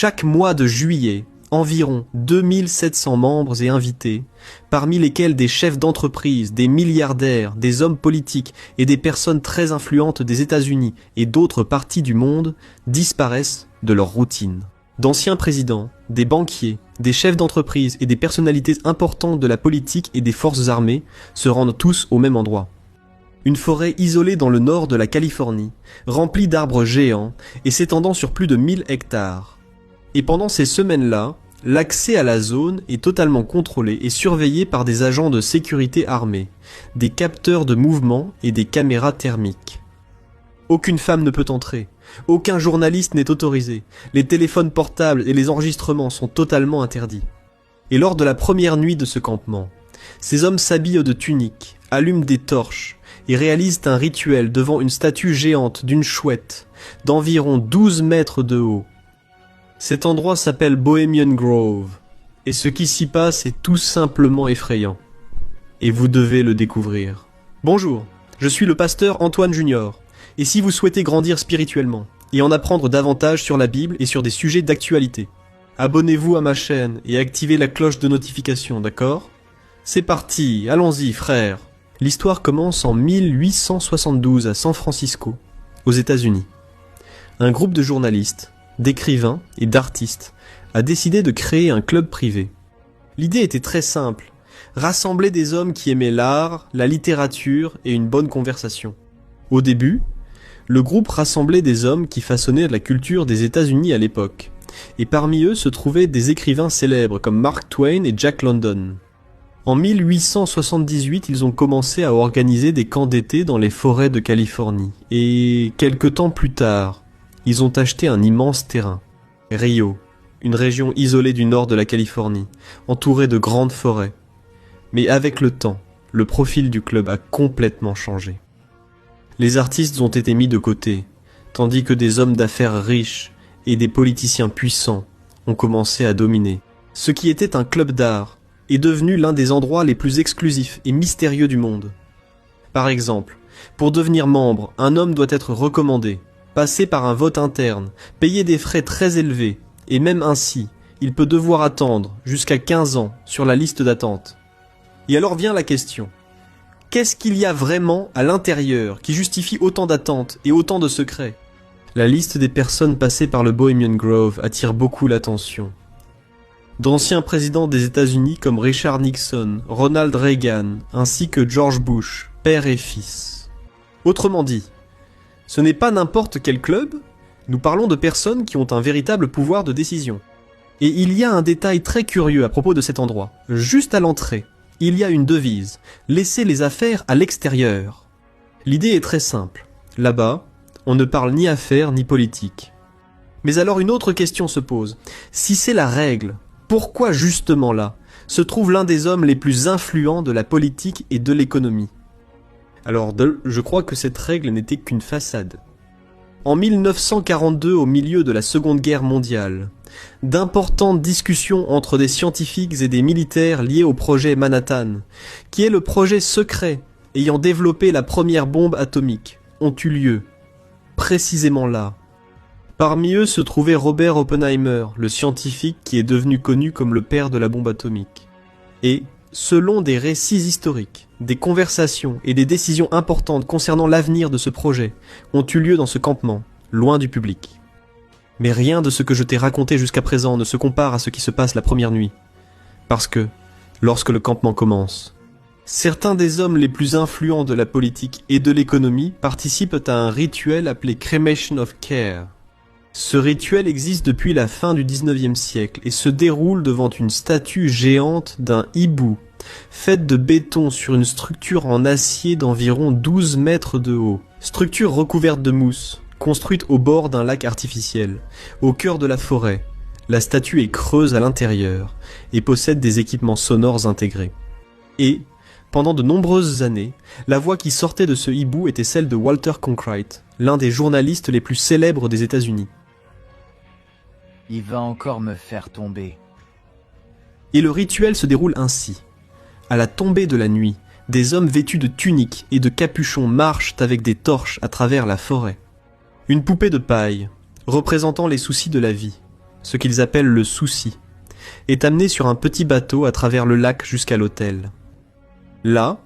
Chaque mois de juillet, environ 2700 membres et invités, parmi lesquels des chefs d'entreprise, des milliardaires, des hommes politiques et des personnes très influentes des États-Unis et d'autres parties du monde, disparaissent de leur routine. D'anciens présidents, des banquiers, des chefs d'entreprise et des personnalités importantes de la politique et des forces armées se rendent tous au même endroit. Une forêt isolée dans le nord de la Californie, remplie d'arbres géants et s'étendant sur plus de 1000 hectares. Et pendant ces semaines-là, l'accès à la zone est totalement contrôlé et surveillé par des agents de sécurité armés, des capteurs de mouvement et des caméras thermiques. Aucune femme ne peut entrer, aucun journaliste n'est autorisé, les téléphones portables et les enregistrements sont totalement interdits. Et lors de la première nuit de ce campement, ces hommes s'habillent de tuniques, allument des torches et réalisent un rituel devant une statue géante d'une chouette d'environ 12 mètres de haut. Cet endroit s'appelle Bohemian Grove, et ce qui s'y passe est tout simplement effrayant. Et vous devez le découvrir. Bonjour, je suis le pasteur Antoine Junior, et si vous souhaitez grandir spirituellement, et en apprendre davantage sur la Bible et sur des sujets d'actualité, abonnez-vous à ma chaîne et activez la cloche de notification, d'accord ? C'est parti, allons-y frères. L'histoire commence en 1872 à San Francisco, aux États-Unis. Un groupe de journalistes, d'écrivains et d'artistes a décidé de créer un club privé. L'idée était très simple, rassembler des hommes qui aimaient l'art, la littérature et une bonne conversation. Au début, le groupe rassemblait des hommes qui façonnaient la culture des États-Unis à l'époque, et parmi eux se trouvaient des écrivains célèbres comme Mark Twain et Jack London. En 1878, ils ont commencé à organiser des camps d'été dans les forêts de Californie, et quelque temps plus tard, ils ont acheté un immense terrain, Rio, une région isolée du nord de la Californie, entourée de grandes forêts. Mais avec le temps, le profil du club a complètement changé. Les artistes ont été mis de côté, tandis que des hommes d'affaires riches et des politiciens puissants ont commencé à dominer. Ce qui était un club d'art est devenu l'un des endroits les plus exclusifs et mystérieux du monde. Par exemple, pour devenir membre, un homme doit être recommandé, passer par un vote interne, payer des frais très élevés, et même ainsi, il peut devoir attendre jusqu'à 15 ans sur la liste d'attente. Et alors vient la question. Qu'est-ce qu'il y a vraiment à l'intérieur qui justifie autant d'attentes et autant de secrets ? La liste des personnes passées par le Bohemian Grove attire beaucoup l'attention. D'anciens présidents des États-Unis comme Richard Nixon, Ronald Reagan, ainsi que George Bush, père et fils. Autrement dit, ce n'est pas n'importe quel club, nous parlons de personnes qui ont un véritable pouvoir de décision. Et il y a un détail très curieux à propos de cet endroit. Juste à l'entrée, il y a une devise, laissez les affaires à l'extérieur. L'idée est très simple. Là-bas, on ne parle ni affaires ni politique. Mais alors une autre question se pose. Si c'est la règle, pourquoi justement là se trouve l'un des hommes les plus influents de la politique et de l'économie ? Alors, je crois que cette règle n'était qu'une façade. En 1942, au milieu de la Seconde Guerre mondiale, d'importantes discussions entre des scientifiques et des militaires liés au projet Manhattan, qui est le projet secret ayant développé la première bombe atomique, ont eu lieu, précisément là. Parmi eux se trouvait Robert Oppenheimer, le scientifique qui est devenu connu comme le père de la bombe atomique. Et, selon des récits historiques, des conversations et des décisions importantes concernant l'avenir de ce projet ont eu lieu dans ce campement, loin du public. Mais rien de ce que je t'ai raconté jusqu'à présent ne se compare à ce qui se passe la première nuit. Parce que, lorsque le campement commence, certains des hommes les plus influents de la politique et de l'économie participent à un rituel appelé Cremation of Care. Ce rituel existe depuis la fin du 19e siècle et se déroule devant une statue géante d'un hibou, faite de béton sur une structure en acier d'environ 12 mètres de haut. Structure recouverte de mousse, construite au bord d'un lac artificiel, au cœur de la forêt. La statue est creuse à l'intérieur et possède des équipements sonores intégrés. Et, pendant de nombreuses années, la voix qui sortait de ce hibou était celle de Walter Cronkite, l'un des journalistes les plus célèbres des États-Unis. Il va encore me faire tomber. Et le rituel se déroule ainsi. À la tombée de la nuit, des hommes vêtus de tuniques et de capuchons marchent avec des torches à travers la forêt. Une poupée de paille, représentant les soucis de la vie, ce qu'ils appellent le souci, est amené sur un petit bateau à travers le lac jusqu'à l'autel. Là,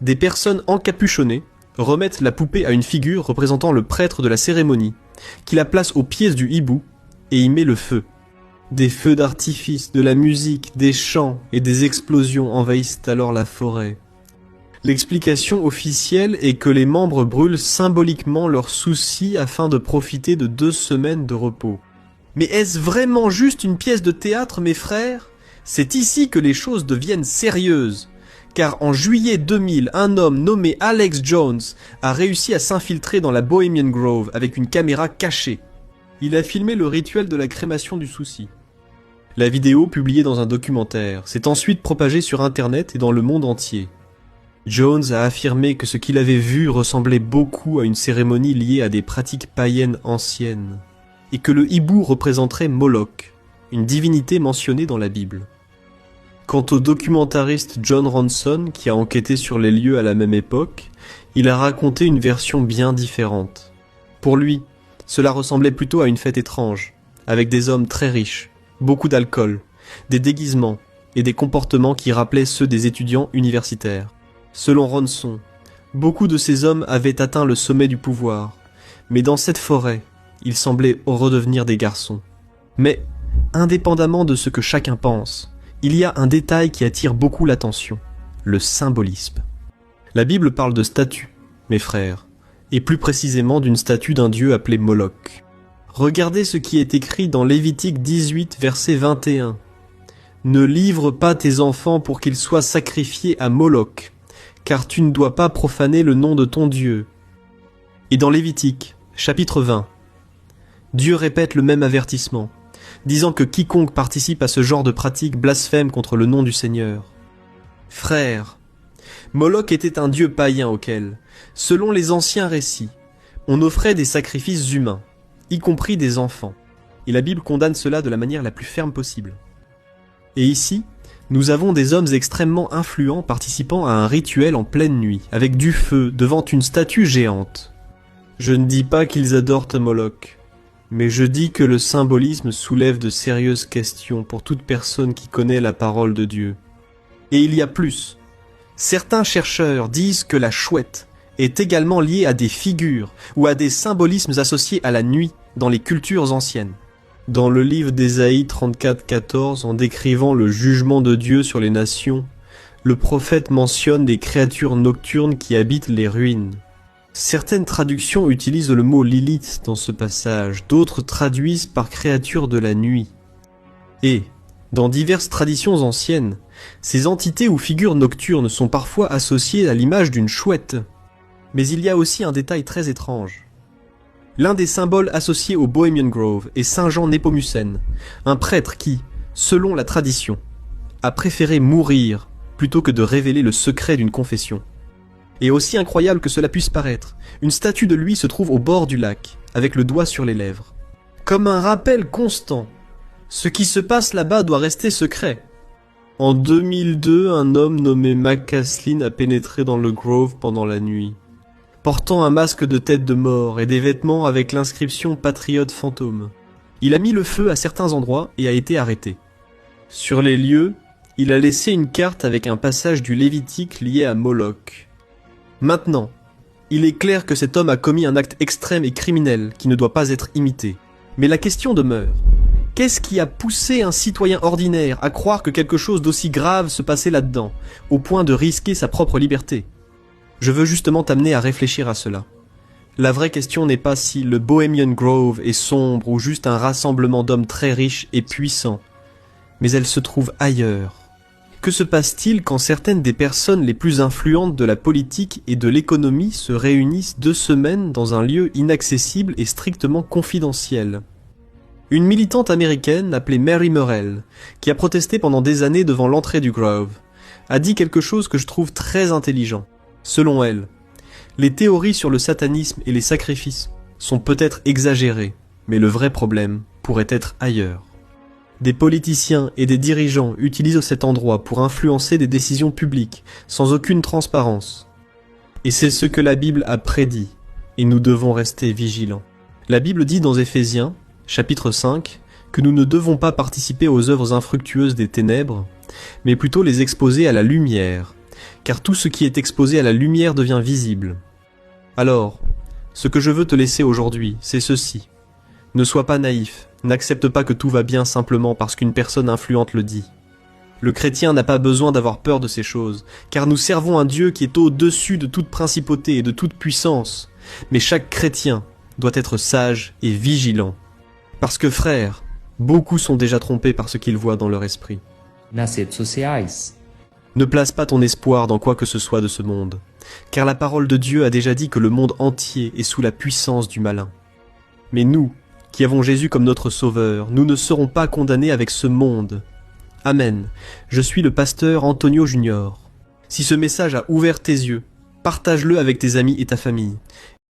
des personnes encapuchonnées remettent la poupée à une figure représentant le prêtre de la cérémonie, qui la place aux pieds du hibou et y met le feu. Des feux d'artifice, de la musique, des chants et des explosions envahissent alors la forêt. L'explication officielle est que les membres brûlent symboliquement leurs soucis afin de profiter de 2 semaines de repos. Mais est-ce vraiment juste une pièce de théâtre, mes frères? C'est ici que les choses deviennent sérieuses. Car en juillet 2000, un homme nommé Alex Jones a réussi à s'infiltrer dans la Bohemian Grove avec une caméra cachée. Il a filmé le rituel de la crémation du souci. La vidéo, publiée dans un documentaire, s'est ensuite propagée sur Internet et dans le monde entier. Jones a affirmé que ce qu'il avait vu ressemblait beaucoup à une cérémonie liée à des pratiques païennes anciennes, et que le hibou représenterait Moloch, une divinité mentionnée dans la Bible. Quant au documentariste John Ronson, qui a enquêté sur les lieux à la même époque, il a raconté une version bien différente. Pour lui, cela ressemblait plutôt à une fête étrange, avec des hommes très riches, beaucoup d'alcool, des déguisements et des comportements qui rappelaient ceux des étudiants universitaires. Selon Ronson, beaucoup de ces hommes avaient atteint le sommet du pouvoir, mais dans cette forêt, ils semblaient redevenir des garçons. Mais, indépendamment de ce que chacun pense, il y a un détail qui attire beaucoup l'attention, le symbolisme. La Bible parle de statues, mes frères, et plus précisément d'une statue d'un dieu appelé Moloch. Regardez ce qui est écrit dans Lévitique 18, verset 21. « Ne livre pas tes enfants pour qu'ils soient sacrifiés à Moloch, car tu ne dois pas profaner le nom de ton Dieu. » Et dans Lévitique, chapitre 20, Dieu répète le même avertissement, disant que quiconque participe à ce genre de pratique blasphème contre le nom du Seigneur. Frères, Moloch était un dieu païen auquel, selon les anciens récits, on offrait des sacrifices humains, y compris des enfants, et la Bible condamne cela de la manière la plus ferme possible. Et ici, nous avons des hommes extrêmement influents participant à un rituel en pleine nuit, avec du feu, devant une statue géante. Je ne dis pas qu'ils adorent Moloch, mais je dis que le symbolisme soulève de sérieuses questions pour toute personne qui connaît la parole de Dieu. Et il y a plus. Certains chercheurs disent que la chouette est également liée à des figures ou à des symbolismes associés à la nuit dans les cultures anciennes. Dans le livre d'Ésaïe 34:14, en décrivant le jugement de Dieu sur les nations, le prophète mentionne des créatures nocturnes qui habitent les ruines. Certaines traductions utilisent le mot Lilith dans ce passage, d'autres traduisent par créature de la nuit. Et, dans diverses traditions anciennes, ces entités ou figures nocturnes sont parfois associées à l'image d'une chouette. Mais il y a aussi un détail très étrange. L'un des symboles associés au Bohemian Grove est Saint Jean Népomucène, un prêtre qui, selon la tradition, a préféré mourir plutôt que de révéler le secret d'une confession. Et aussi incroyable que cela puisse paraître, une statue de lui se trouve au bord du lac, avec le doigt sur les lèvres. Comme un rappel constant, ce qui se passe là-bas doit rester secret. En 2002, un homme nommé Mac Caslin a pénétré dans le Grove pendant la nuit, portant un masque de tête de mort et des vêtements avec l'inscription Patriote fantôme. Il a mis le feu à certains endroits et a été arrêté. Sur les lieux, il a laissé une carte avec un passage du Lévitique lié à Moloch. Maintenant, il est clair que cet homme a commis un acte extrême et criminel qui ne doit pas être imité. Mais la question demeure. Qu'est-ce qui a poussé un citoyen ordinaire à croire que quelque chose d'aussi grave se passait là-dedans, au point de risquer sa propre liberté? Je veux justement t'amener à réfléchir à cela. La vraie question n'est pas si le Bohemian Grove est sombre ou juste un rassemblement d'hommes très riches et puissants, mais elle se trouve ailleurs. Que se passe-t-il quand certaines des personnes les plus influentes de la politique et de l'économie se réunissent 2 semaines dans un lieu inaccessible et strictement confidentiel? Une militante américaine appelée Mary Murrell, qui a protesté pendant des années devant l'entrée du Grove, a dit quelque chose que je trouve très intelligent. Selon elle, les théories sur le satanisme et les sacrifices sont peut-être exagérées, mais le vrai problème pourrait être ailleurs. Des politiciens et des dirigeants utilisent cet endroit pour influencer des décisions publiques, sans aucune transparence. Et c'est ce que la Bible a prédit, et nous devons rester vigilants. La Bible dit dans Éphésiens, chapitre 5, que nous ne devons pas participer aux œuvres infructueuses des ténèbres, mais plutôt les exposer à la lumière, car tout ce qui est exposé à la lumière devient visible. Alors, ce que je veux te laisser aujourd'hui, c'est ceci. Ne sois pas naïf, n'accepte pas que tout va bien simplement parce qu'une personne influente le dit. Le chrétien n'a pas besoin d'avoir peur de ces choses, car nous servons un Dieu qui est au-dessus de toute principauté et de toute puissance. Mais chaque chrétien doit être sage et vigilant. Parce que frères, beaucoup sont déjà trompés par ce qu'ils voient dans leur esprit. nas redes sociais. Ne place pas ton espoir dans quoi que ce soit de ce monde, car la parole de Dieu a déjà dit que le monde entier est sous la puissance du malin. Mais nous, qui avons Jésus comme notre sauveur, nous ne serons pas condamnés avec ce monde. Amen. Je suis le pasteur Antonio Junior. Si ce message a ouvert tes yeux, partage-le avec tes amis et ta famille,